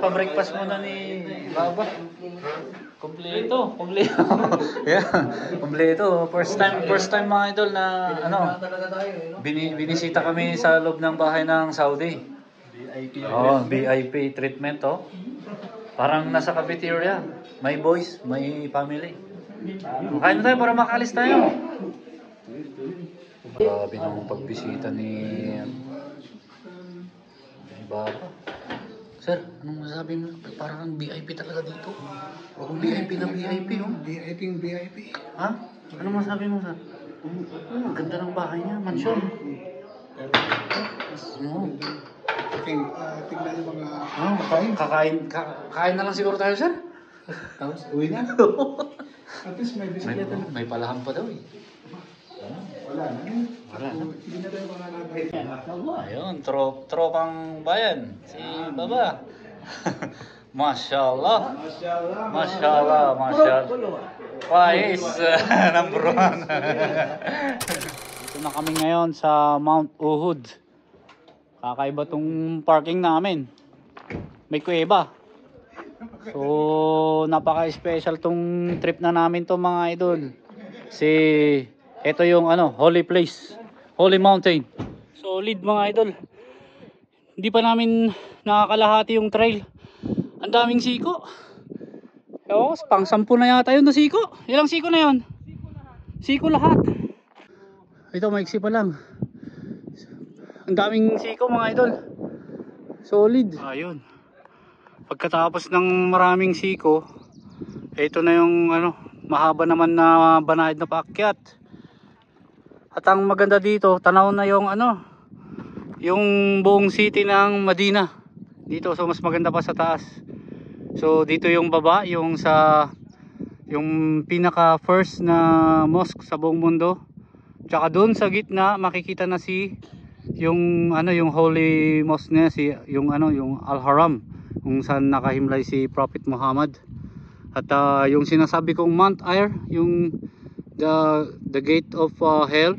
pa-breakfast muna ni Baba. Kompleto. Yeah, kompleto. First time mga idol na binisita kami sa loob ng bahay ng Saudi. VIP treatment Parang nasa cafeteria. May boys, may family. Kain na tayo para makaalis tayo. Grabe ng pagbisita ni Baba. Sir, anong masabi mo? Parang VIP talaga dito. Kung VIP na VIP, VIP. Ha? Anong masabi mo, sir? Ang ganda ng bahay niya, mansyon. Tingnan yung mga... Kakain na lang siguro tayo, sir? Tapos, uwi na. At least may bisikleta na. May palahang pa daw Wala na. Hindi na tayo makakabay. Ayun, tropang bayan. Si Baba. Mashallah. Wais. Number 1. Ito na kami ngayon sa Mount Uhud. Kakaiba tong parking namin. May kuweba. So, napaka-special tong trip na namin to mga idol. Ito yung holy place, holy mountain. Solid mga idol. Hindi pa namin nakakalahati yung trail. Ang daming siko. Pang 10 na yata yun na siko. Ilang siko na yun? Siko lahat. Ito maiksi pa lang. Ang daming siko mga idol. Solid. Ayun. Pagkatapos ng maraming siko, ito na yung mahaba naman na banayad na paakyat. At ang maganda dito, tanaw na yung yung buong city ng Medina. Dito, so mas maganda pa sa taas. So dito yung baba, yung pinaka first na mosque sa buong mundo. Tsaka doon sa gitna makikita na yung holy mosque niya, yung Al-Haram, kung saan nakahimlay si Prophet Muhammad. At yung sinasabi kong Mount Ayr, yung the gate of hell,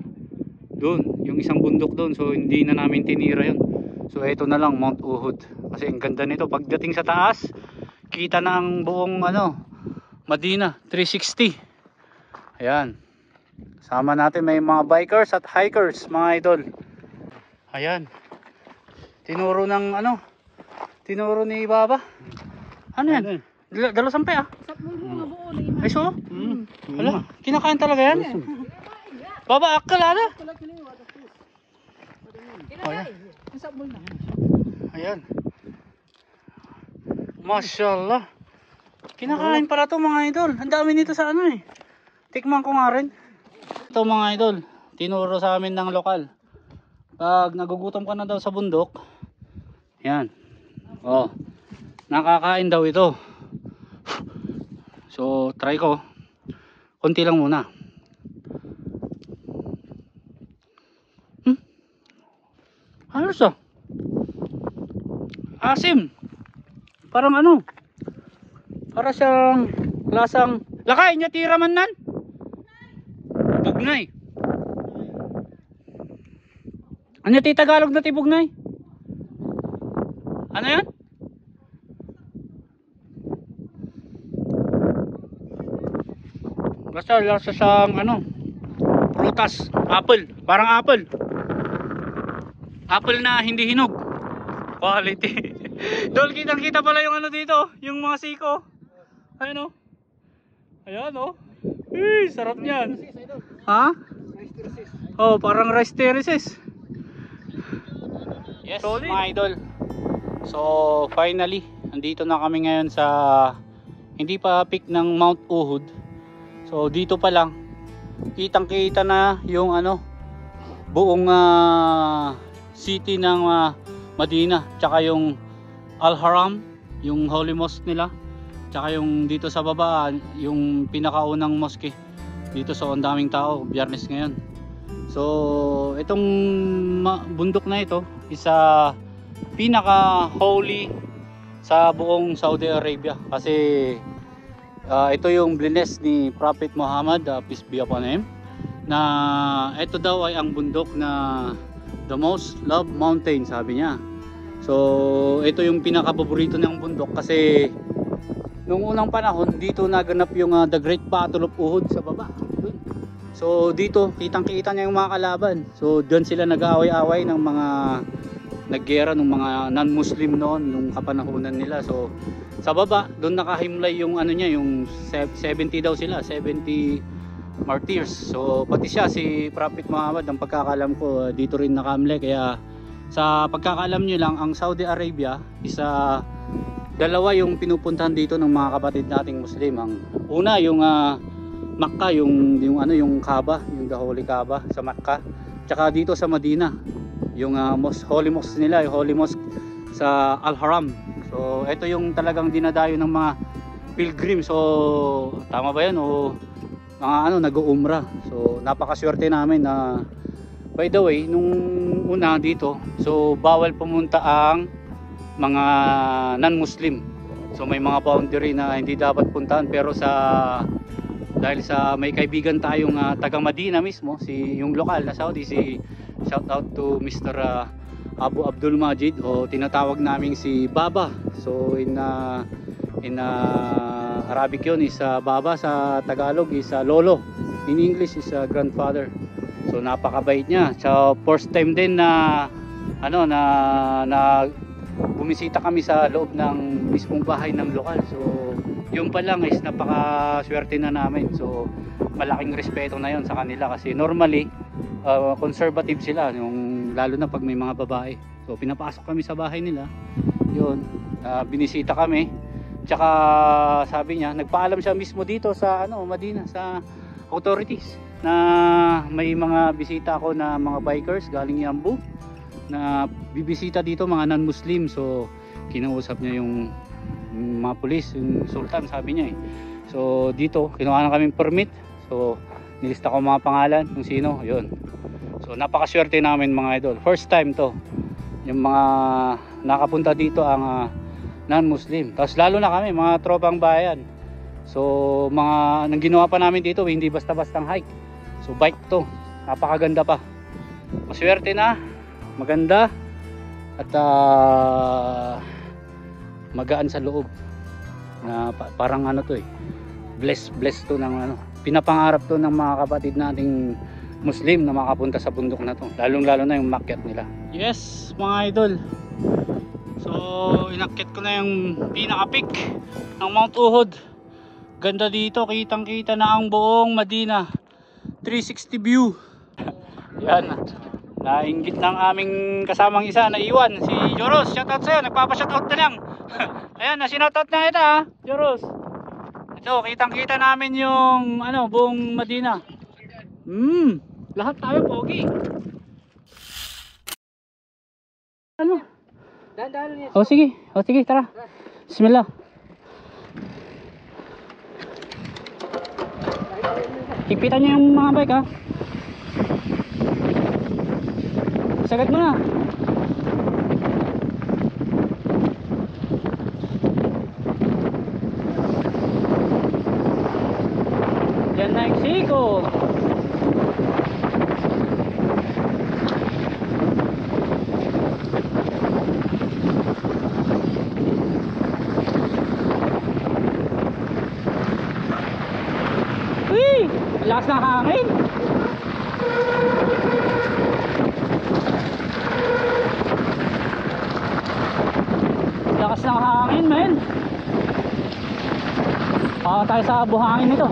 doon, yung isang bundok doon. So hindi na namin tinira yun. So ito na lang Mount Uhud. Kasi ang ganda nito, pagdating sa taas, kita na ang buong Medina 360. Ayan. Sama natin may mga bikers at hikers mga idol. Ayan. Tinuro ni Baba. Ano yan? Dalo sampay Ay so? Wala, kinakain talaga yan. Baba akal Ayan. Mashallah. Kinakain pala to mga idol. Ang dami nito sa Tikman ko nga rin. Ito mga idol, tinuro sa amin ng lokal. Pag nagugutom ka na daw sa bundok, yan. Nakakain daw ito. So try ko. Konti lang muna. Ano siya? Asim. Parang para siyang lasang lakay niya tira man nan. Bugnay. Ano ti Tagalog na ti bugnay? Ano yan? Basta lasa siyang prutas, apple, parang apple. Apple na hindi hinog. Quality. Dol, kitang-kita pala yung dito, yung mga siko. Ayun Ayan sarap niyan. Ha? Parang rice terraces. Yes, solid. Mga idol. So, finally, andito na kami ngayon sa hindi pa peak ng Mount Uhud. So, dito pa lang kitang-kita na yung buong city ng Medina, tsaka yung Al-Haram, yung Holy Mosque nila, tsaka yung dito sa baba, yung pinakaunang mosque dito. So ang daming tao, Biyernes ngayon. So itong bundok na ito isa pinaka holy sa buong Saudi Arabia, kasi ito yung blines ni Prophet Muhammad, peace be upon him, na ito daw ay ang bundok na the most loved mountain, sabi niya. So ito yung pinaka-paborito ng bundok kasi nung unang panahon dito naganap yung The Great Battle of Uhud sa baba. Dun. So dito kitang-kita niya yung mga kalaban. So doon sila nag-aaway-away ng mga naggera ng mga non-Muslim noon nung kapanahunan nila. So sa baba doon nakahimlay yung ano niya, yung 70 daw sila, 70 martyrs. So pati siya, si Prophet Muhammad, ang pagkakalam ko dito rin nakamlay. Kaya sa pagkakalam nyo lang, ang Saudi Arabia isa dalawa yung pinupuntahan dito ng mga kapatid nating Muslim. Ang una yung Makkah, yung ano, yung Kaaba, yung the Holy Kaaba sa Makkah. Tsaka dito sa Medina, yung Holy Mosque nila, yung Holy Mosque sa Al-Haram. So ito yung talagang dinadayo ng mga pilgrim. So tama ba yan o mga ano, nag-uumra. So napakaswerte namin na, by the way, nung una dito, so bawal pumunta ang mga non-Muslim. So may mga boundary na hindi dapat puntahan, pero dahil sa may kaibigan tayong taga Madina mismo, yung lokal na Saudi, shout out to Mr. Abu Abdul Majid, o tinatawag naming si Baba. So in Arabic yun is Baba, sa Tagalog is Lolo, in English is grandfather. So napakabait niya. So first time din na bumisita kami sa loob ng mismong bahay ng lokal. So yun pa lang is napakaswerte na namin. So malaking respeto na yun sa kanila kasi normally conservative sila, yung lalo na pag may mga babae. So pinapasok kami sa bahay nila. Yun, binisita kami. Tsaka sabi niya, nagpaalam siya mismo dito sa Madina, sa authorities, na may mga bisita ako na mga bikers galing Yambu na bibisita dito, mga non-Muslim. So kinausap niya yung mga pulis, yung sultan, sabi niya So dito kinuha na kaming permit. So nilista ko mga pangalan kung sino, yun. So napakaswerte namin mga idol. First time to yung mga nakapunta dito ang non-Muslim. Tapos lalo na kami mga tropang bayan. So nang ginawa pa namin dito, hindi basta-bastang hike. So bike to, napakaganda pa. Maswerte na, maganda, at magaan sa loob. Na parang to blessed to ng pinapangarap to ng mga kapatid nating Muslim na makapunta sa bundok na to. Lalong-lalo na yung makyat nila. Yes, mga idol. So inakyat ko na yung pinaka-peak ng Mount Uhud. Ganda dito, kitang-kita na ang buong Medina. 360 view. Yan. Nainggit ng aming kasamang isa na iwan, si Joros. Shoutout sa'yo, nagpapa-shoutout na lang. Ayan, na-shoutout na kita, Joros. Ito, kitang-kita namin yung buong Medina. Lahat tayo pogi. O sige, tara. Bismillah. Higpitan niyo yung mga bike, ha. Sagat mo na. Yan na yung siko. Lakas ng hangin. Lakas ng hangin, men. Tayo sa buhangin nito.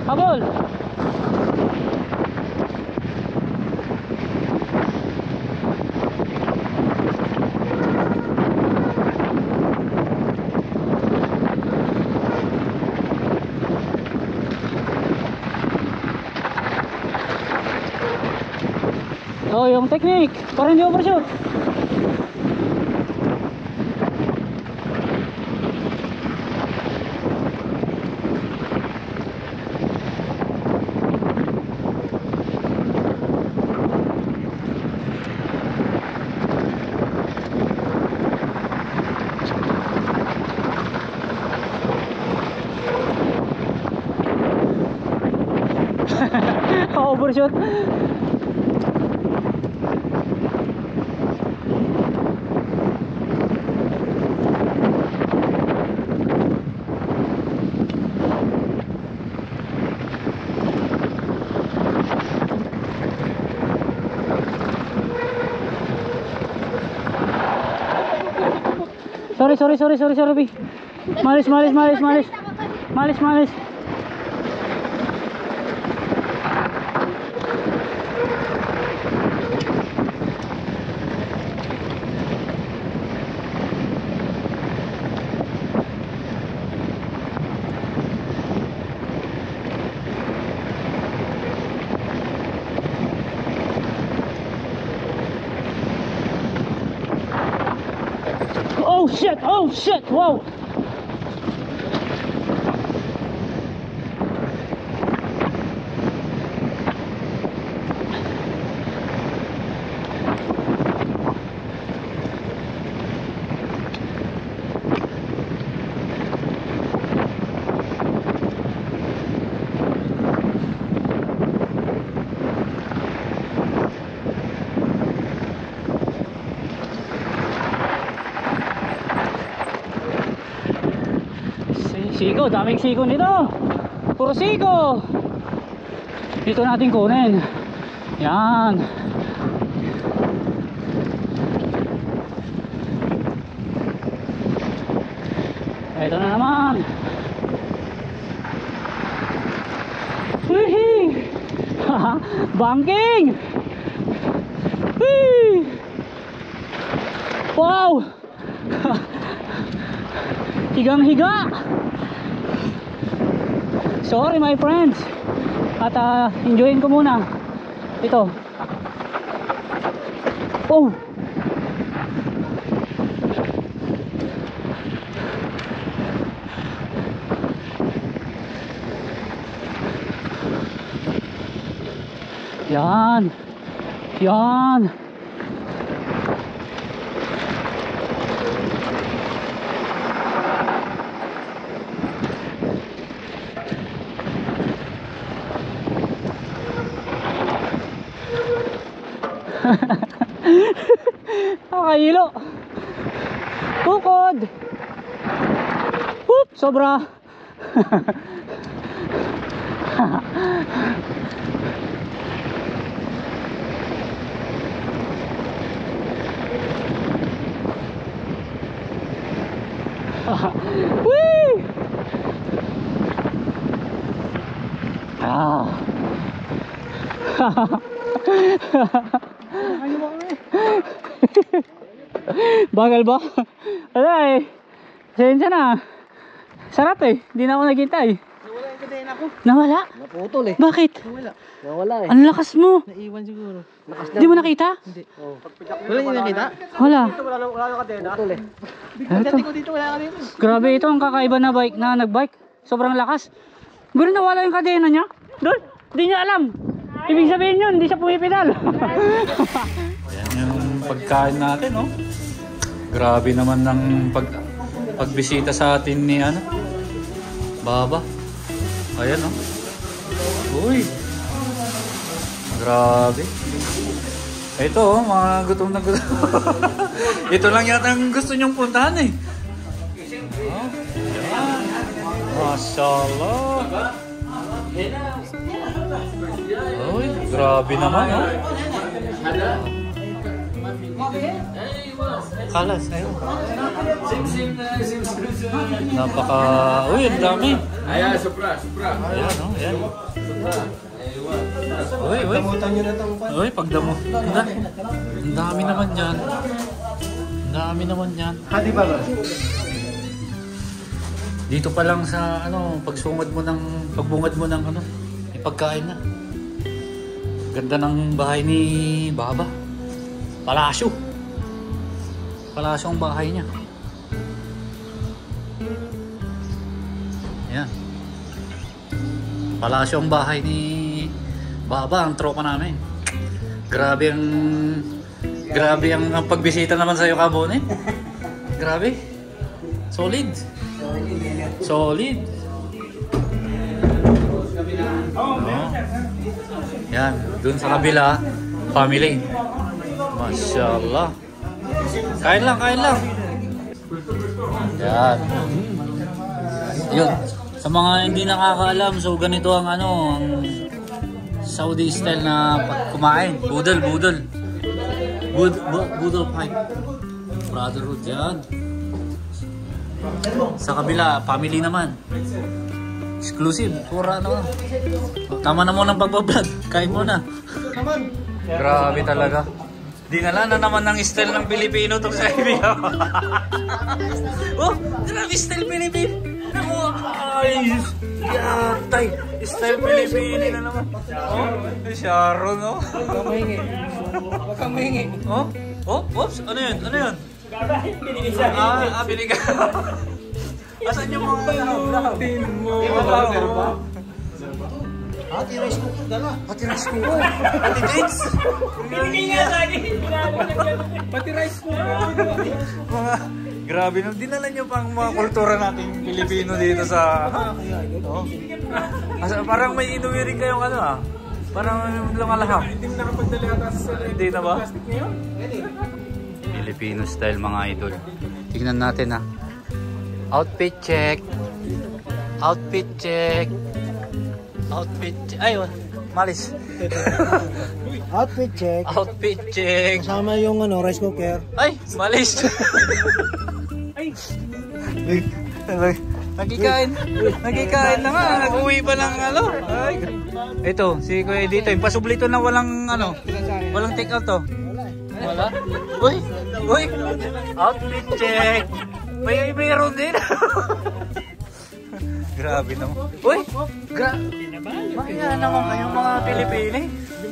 Habol. Oh, yung technique para hindi overshoot. overshoot. Sorry, Bi. Malis. Oh shit, wow. Siko, daming siko nito. Puro siko. Dito natin kunin. Yan. Ito na naman. Wihee! Banking! Whee! Wow! Higang-higa! Sorry my friends. At enjoyin ko muna ito. Oh. Yan. Nakahilo. Tukod. Whoop, sobra. Whee! Ah. Bagal ba? Wala eh. Sensya na. Sarap eh. Hindi na ako naghintay. Nawala yung kadena ko. Nawala? Naputol eh. Bakit? Nawala eh. Ang lakas mo. Naiwan siguro. Hindi mo nakita? Hindi. Wala yung nakita? Wala. Wala yung kadena. Putol eh. Ito. Dati ko dito wala ka dito. Grabe ito ang kakaiba na bike na nagbike. Sobrang lakas. Pero nawala yung kadena niya. Doon. Hindi niya alam. Ibig sabihin yun, hindi siya pumipedal. Ayan yung pagkain natin, oh. Grabe naman ng pagbisita sa atin ni Baba. Ayan, oh. Uy. Grabe. Ito, oh, mga gutom na gutom. Ito lang yata ang gusto niyong puntahan eh. Oh, ayan. Masyaallah. Uy, grabe naman, oh. Kalas, ayun. Napaka... Uy, ang dami. Ayan, supra. Ayan, oh, ayan. Uy. Uy, pagdamo. Ang dami naman yan. Hadi ba ba? Dito pa lang sa pagbungad mo ng pagkain na. Ganda ng bahay ni Baba. Palasyo ang bahay niya. Yan. Palasyo ang bahay ni Baba, ang tropa namin. Grabe ang pagbisita naman sa iyo, Kabone. Grabe. Solid. Oh. Yan, dun sa kabila, family. Masyaallah. Kain lang, kain lang. Yan. Yun. Sa mga hindi nakakaalam, so ganito ang ano, ang Saudi style na kumain. Budol fight. Brotherhood yan. Sa kabila, family naman. Exclusive. Pura ano. Tama na mo ng pagbablog. Kain mo na. Grabe talaga. Dinala na naman ng style ng Pilipino itong sa Ibiya. Oh, grabe style Pilipino. Ay, yatay. Style Pilipino na naman. Oh, Sharon, no? Huwag kang mahingi. Oh, oops. Ano yun? Ano yun? Binigay. Binigay. Asan yung mga Tin mo. Hati rice cooker dala. Pati rice cooker. Pati dates. Binigay nga lagi. Pati rice cooker. Mga grabe nung dinala nyo pang mga kultura nating Pilipino dito sa oh. Parang may inuwi rin kayong ano ah. Parang lumalahap. Hindi mo nakapagdala ata sa Hindi na ba? plastic ngayon? Filipino style mga idol. Tingnan natin ah. Outfit check. Outfit check. Outfit check. Ay, malis. Outfit check. Outfit check. Kasama yung ano, rice cooker. Ay, malis. Ay! Nagkikain na nga. Nag-uwi pa ng ano. Ay. Ito, si Kuya dito. Impasubli ito na walang ano. Walang take out to. Wala. Uy. Outfit check. Mayroon din. Grabe naman. Uy! Maya naman kayong mga Pilipini.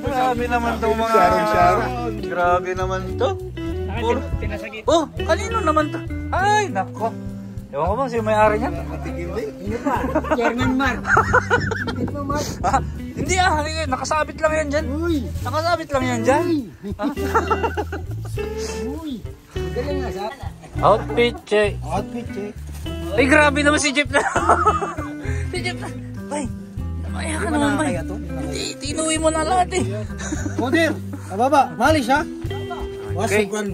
Grabe naman to mga... Grabe naman to. Pinasagit. Oh! Kanino naman to? Ay! Nako. Ewan ko ba sino may-ari niya? Chairman Mark. Hindi nakasabit lang yan dyan. Nakasabit lang yan dyan. Galing nga sa Outfit check. outfit check. Ay, grabe naman si Jeff na. Si Jeff na. Bay, namaya ka naman, bay. Tinuwi mo na lahat eh. Moder, ababa, malis ha? Okay. Wasukan.